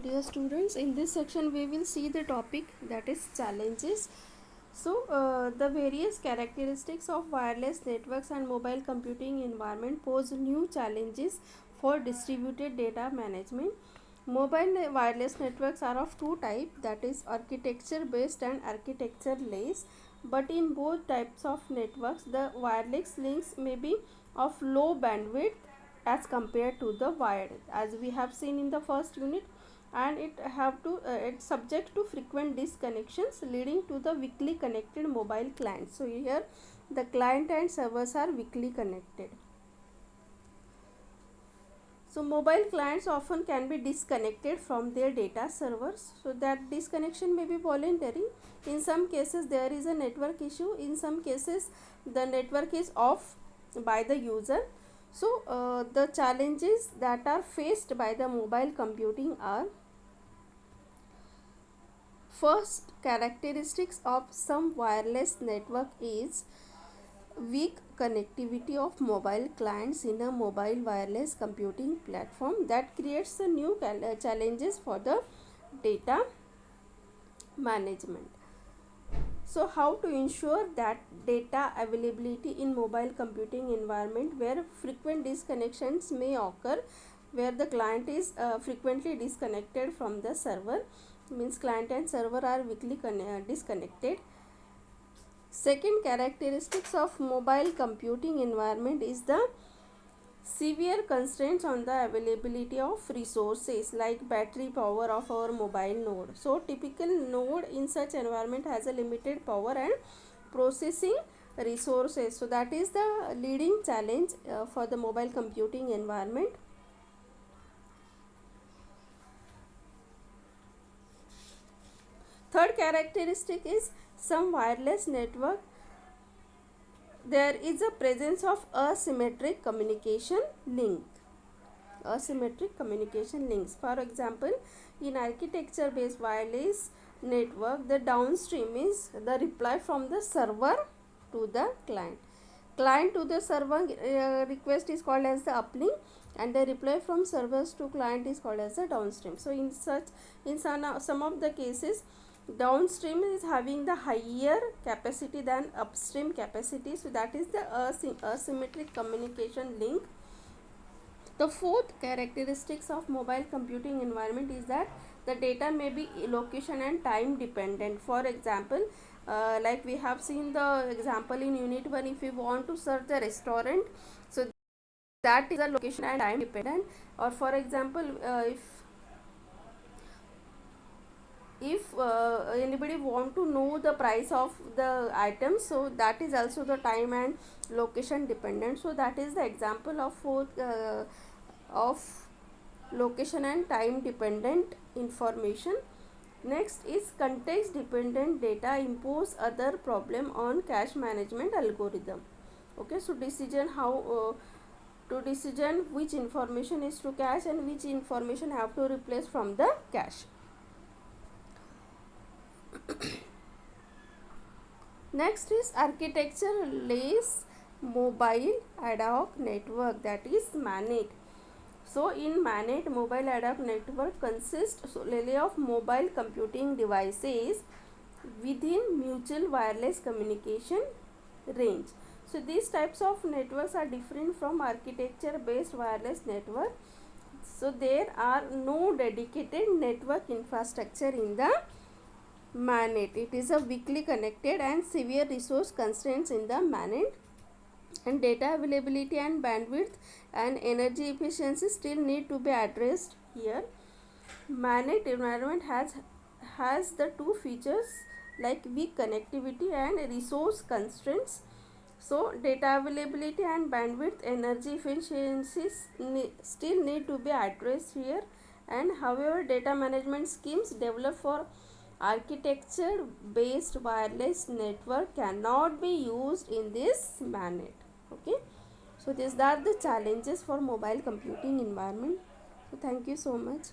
Dear students, in this section we will see the topic that is challenges. The various characteristics of wireless networks and mobile computing environment pose new challenges for distributed data management. Wireless networks are of two types, that is architecture based and architecture less. But in both types of networks, the wireless links may be of low bandwidth as compared to the wired, as we have seen in the first unit, and it's subject to frequent disconnections leading to the weakly connected mobile client. So here the client and servers are weakly connected. So mobile clients often can be disconnected from their data servers, so that disconnection may be voluntary. In some cases there is a network issue, in some cases the network is off by the user. So the challenges that are faced by the mobile computing are: first, characteristics of some wireless network is weak connectivity of mobile clients in a mobile wireless computing platform. That creates a new challenges for the data management. So how to ensure that data availability in mobile computing environment where frequent disconnections may occur, where the client is frequently disconnected from the server, means client and server are weakly disconnected. Second characteristics of mobile computing environment is the severe constraints on the availability of resources like battery power of our mobile node. So typical node in such environment has a limited power and processing resources. So that is the leading challenge for the mobile computing environment. Third characteristic is some wireless network there is a presence of asymmetric communication links. For example, in architecture based wireless network, the downstream is the reply from the server to the client. Client to the server request is called as the uplink, and the reply from servers to client is called as the downstream. So in some of the cases, downstream is having the higher capacity than upstream capacity, so that is the asymmetric communication link. The fourth characteristics of mobile computing environment is that the data may be location and time dependent. For example, like we have seen the example in unit 1, if you want to search the restaurant, so that is a location and time dependent. Or for example, if anybody want to know the price of the item, so that is also the time and location dependent. So that is the example of fourth of location and time dependent information. Next is context dependent data impose other problem on cache management algorithm. Okay, so decision which information is to cache and which information have to replace from the cache. Next is architecture less mobile ad hoc network, that is MANET. So in MANET, mobile ad hoc network consists solely of mobile computing devices within mutual wireless communication range. So these types of networks are different from architecture based wireless network. So there are no dedicated network infrastructure in the MANET. It is a weakly connected and severe resource constraints in the MANET, and data availability and bandwidth and energy efficiency still need to be addressed here. MANET environment has the two features like weak connectivity and resource constraints. So data availability and bandwidth energy efficiencies still need to be addressed here. And however, data management schemes developed for architecture based wireless network cannot be used in this MANET. Okay, so these are the challenges for mobile computing environment. So thank you so much.